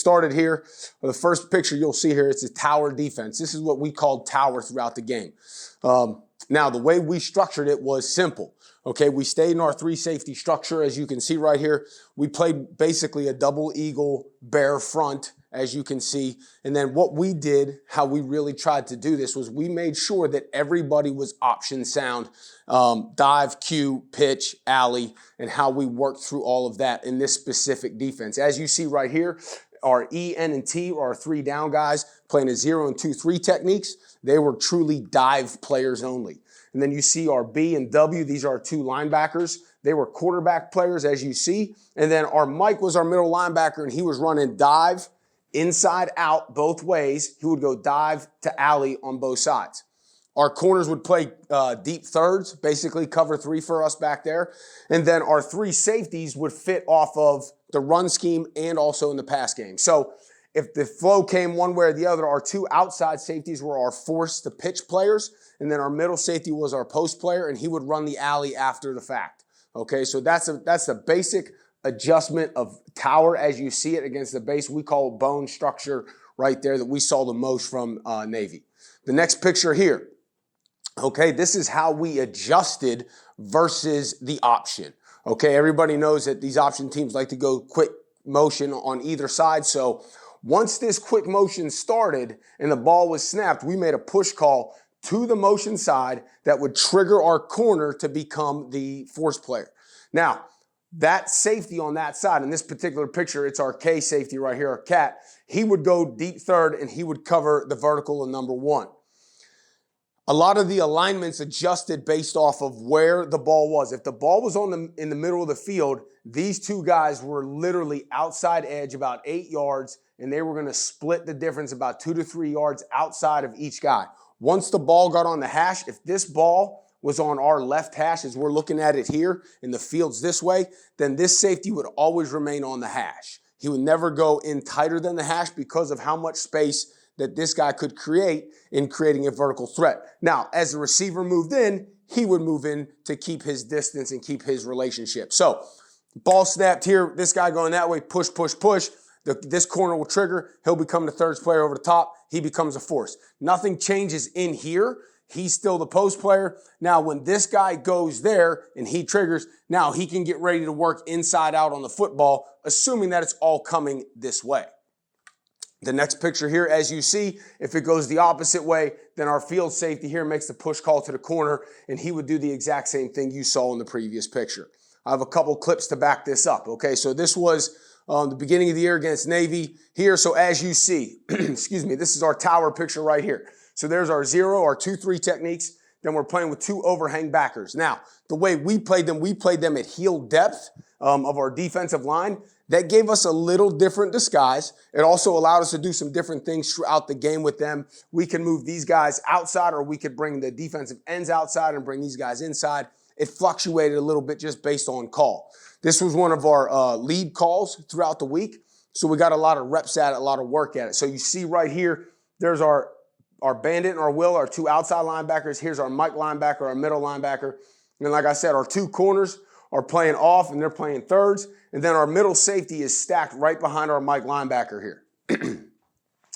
started here. The first picture you'll see here, it's a tower defense. This is what we called tower throughout the game. Now, the way we structured it was simple. Okay, we stayed in our 3 safety structure. As you can see right here, we played basically a double eagle bear front, as you can see. And then what we did, how we really tried to do this, was we made sure that everybody was option sound, dive, cue, pitch, alley, and how we worked through all of that in this specific defense. As you see right here, our E, N, and T are our 3 down guys playing a 0 and 2, 3 techniques. They were truly dive players only. And then you see our B and W. These are our 2 linebackers. They were quarterback players, as you see. And then our Mike was our middle linebacker, and he was running dive, inside out, both ways. He would go dive to alley on both sides. Our corners would play deep thirds, basically cover 3 for us back there. And then our 3 safeties would fit off of the run scheme and also in the pass game. So if the flow came one way or the other, our 2 outside safeties were our force to pitch players. And then our middle safety was our post player, and he would run the alley after the fact. Okay, so that's a basic adjustment of tower as you see it against the base. We call it bone structure right there that we saw the most from Navy. The next picture here. Okay, this is how we adjusted versus the option. Okay, everybody knows that these option teams like to go quick motion on either side. So once this quick motion started and the ball was snapped, we made a push call to the motion side that would trigger our corner to become the force player. Now, that safety on that side, in this particular picture, it's our K safety right here, our cat. He would go deep third and he would cover the vertical in number 1. A lot of the alignments adjusted based off of where the ball was. If the ball was in the middle of the field, these 2 guys were literally outside edge about 8 yards, and they were going to split the difference about 2 to 3 yards outside of each guy. Once the ball got on the hash, if this ball was on our left hash as we're looking at it here and the field's this way, then this safety would always remain on the hash. He would never go in tighter than the hash because of how much space that this guy could create in creating a vertical threat. Now, as the receiver moved in, he would move in to keep his distance and keep his relationship. So, ball snapped here, this guy going that way, push, push, push. This corner will trigger. He'll become the third player over the top. He becomes a force. Nothing changes in here. He's still the post player. Now, when this guy goes there and he triggers, now he can get ready to work inside out on the football, assuming that it's all coming this way. The next picture here, as you see, if it goes the opposite way, then our field safety here makes the push call to the corner, and he would do the exact same thing you saw in the previous picture. I have a couple clips to back this up, okay? So this was the beginning of the year against Navy here. So as you see, excuse me, this is our tower picture right here. So there's our 0, our 2-3 techniques. Then we're playing with 2 overhang backers. Now, the way we played them at heel depth of our defensive line. That gave us a little different disguise. It also allowed us to do some different things throughout the game with them. We can move these guys outside, or we could bring the defensive ends outside and bring these guys inside. It fluctuated a little bit just based on call. This was one of our lead calls throughout the week. So we got a lot of reps at it, a lot of work at it. So you see right here, there's our Bandit and our Will, our 2 outside linebackers. Here's our Mike linebacker, our middle linebacker. And like I said, our 2 corners are playing off and they're playing thirds. And then our middle safety is stacked right behind our Mike linebacker here.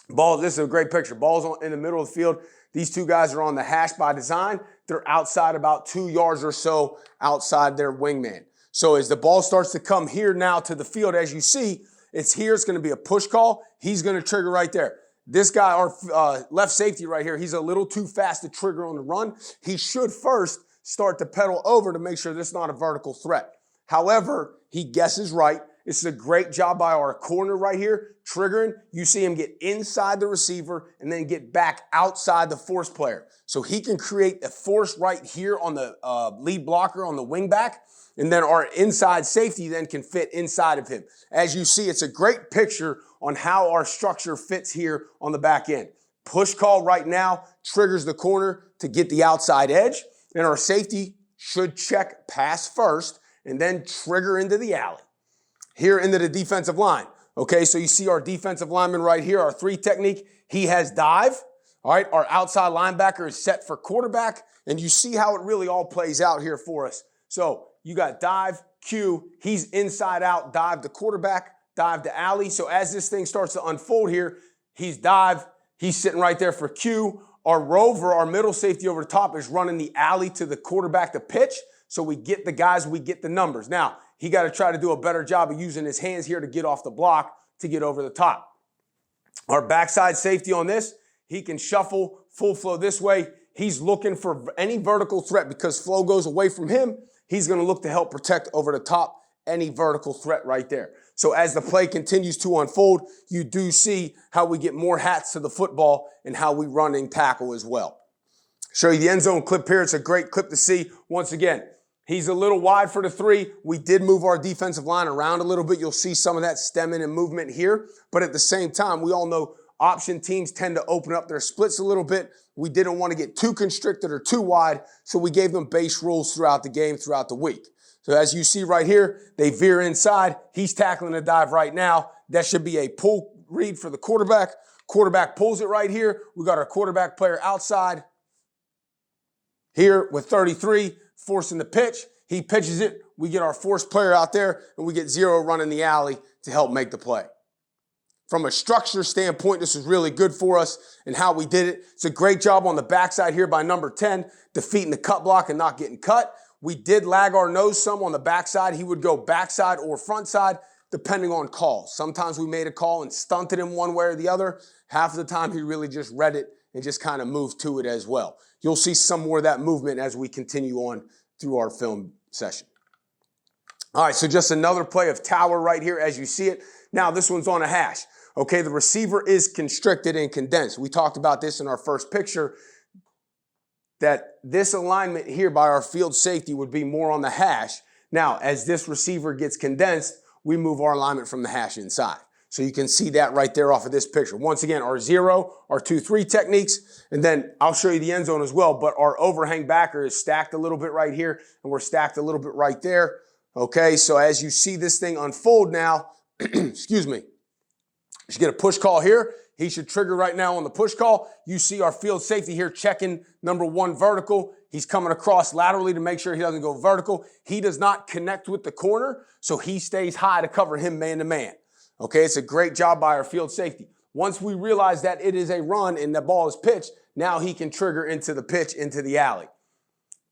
Ball, this is a great picture. Ball's in the middle of the field. These 2 guys are on the hash by design. They're outside about 2 yards or so outside their wingman. So as the ball starts to come here now to the field, as you see, it's here. It's going to be a push call. He's going to trigger right there. This guy, our left safety right here, he's a little too fast to trigger on the run. He should first start to pedal over to make sure this is not a vertical threat. However, he guesses right. This is a great job by our corner right here, triggering. You see him get inside the receiver and then get back outside the force player. So he can create a force right here on the lead blocker on the wing back, and then our inside safety then can fit inside of him. As you see, it's a great picture on how our structure fits here on the back end. Push call right now triggers the corner to get the outside edge, and our safety should check pass first and then trigger into the alley. Here into the defensive line. Okay, so you see our defensive lineman right here, our 3 technique. He has dive. All right, our outside linebacker is set for quarterback, and you see how it really all plays out here for us. So you got dive, Q, he's inside out, dive the quarterback, dive to alley. So as this thing starts to unfold here, he's dive. He's sitting right there for Q. Our rover, our middle safety over the top, is running the alley to the quarterback to pitch. So we get the guys, we get the numbers. Now, he got to try to do a better job of using his hands here to get off the block to get over the top. Our backside safety on this, he can shuffle full flow this way. He's looking for any vertical threat because flow goes away from him. He's going to look to help protect over the top any vertical threat right there. So as the play continues to unfold, you do see how we get more hats to the football and how we run and tackle as well. Show you the end zone clip here. It's a great clip to see. Once again, he's a little wide for the 3. We did move our defensive line around a little bit. You'll see some of that stemming and movement here. But at the same time, we all know option teams tend to open up their splits a little bit. We didn't want to get too constricted or too wide, so we gave them base rules throughout the game, throughout the week. So as you see right here, they veer inside. He's tackling a dive right now. That should be a pull read for the quarterback. Quarterback pulls it right here. We got our quarterback player outside here with 33, forcing the pitch. He pitches it. We get our force player out there, and we get 0 running the alley to help make the play. From a structure standpoint, this was really good for us and how we did it. It's a great job on the backside here by number 10, defeating the cut block and not getting cut. We did lag our nose some on the backside. He would go backside or front side, depending on calls. Sometimes we made a call and stunted him one way or the other. Half of the time, he really just read it and just kind of moved to it as well. You'll see some more of that movement as we continue on through our film session. All right, so just another play of tower right here as you see it. Now, this one's on a hash. Okay, the receiver is constricted and condensed. We talked about this in our first picture, that this alignment here by our field safety would be more on the hash. Now, as this receiver gets condensed, we move our alignment from the hash inside. So you can see that right there off of this picture. Once again, our 0, our 2-3 techniques, and then I'll show you the end zone as well, but our overhang backer is stacked a little bit right here, and we're stacked a little bit right there. Okay, so as you see this thing unfold now, excuse me, you should get a push call here. He should trigger right now on the push call. You see our field safety here checking number 1 vertical. He's coming across laterally to make sure he doesn't go vertical. He does not connect with the corner, so he stays high to cover him man-to-man. Okay, it's a great job by our field safety. Once we realize that it is a run and the ball is pitched, now he can trigger into the pitch, into the alley.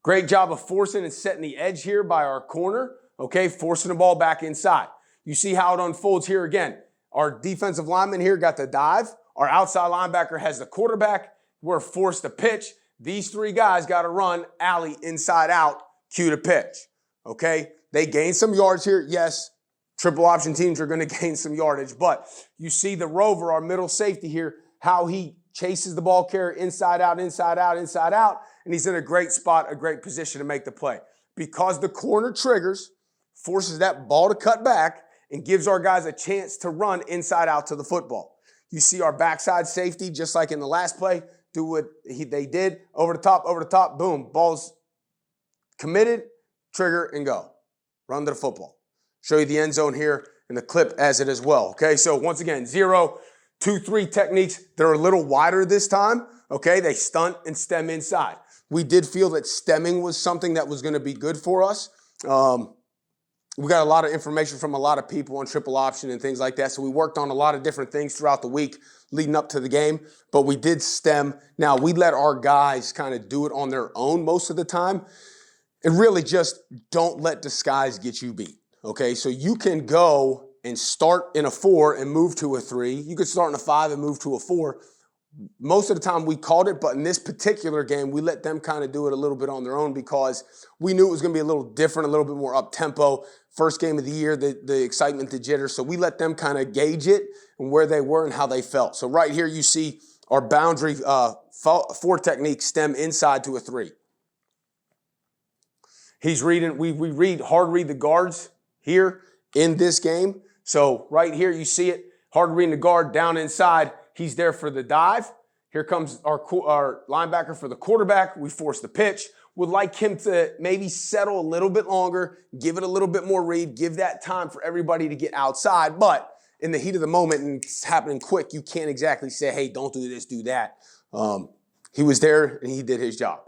Great job of forcing and setting the edge here by our corner. Okay, forcing the ball back inside. You see how it unfolds here again. Our defensive lineman here got the dive. Our outside linebacker has the quarterback. We're forced to pitch. These 3 guys got to run alley inside out, cue to pitch. Okay? They gain some yards here. Yes, triple option teams are going to gain some yardage, but you see the rover, our middle safety here, how he chases the ball carrier inside out, inside out, inside out, and he's in a great spot, a great position to make the play. Because the corner triggers, forces that ball to cut back, and gives our guys a chance to run inside out to the football. You see our backside safety, just like in the last play, do what they did. Over the top, boom. Ball's committed, trigger, and go. Run to the football. Show you the end zone here in the clip as it as well. Okay, so once again, 0, 2-3 techniques. They're a little wider this time. Okay, they stunt and stem inside. We did feel that stemming was something that was going to be good for us. We got a lot of information from a lot of people on triple option and things like that. So we worked on a lot of different things throughout the week leading up to the game, but we did stem. Now, we let our guys kind of do it on their own most of the time. And really just don't let disguise get you beat. Okay, so you can go and start in a 4 and move to a 3. You could start in a 5 and move to a 4. Most of the time we called it, but in this particular game, we let them kind of do it a little bit on their own because we knew it was going to be a little different, a little bit more up-tempo. First game of the year, the excitement, the jitter. So we let them kind of gauge it and where they were and how they felt. So right here you see our boundary 4 technique stem inside to a 3. He's reading, we hard read the guards here in this game. So right here you see it, hard reading the guard down inside. He's there for the dive. Here comes our linebacker for the quarterback. We force the pitch. Would like him to maybe settle a little bit longer, give it a little bit more read, give that time for everybody to get outside. But in the heat of the moment and it's happening quick, you can't exactly say, hey, don't do this, do that. He was there and he did his job.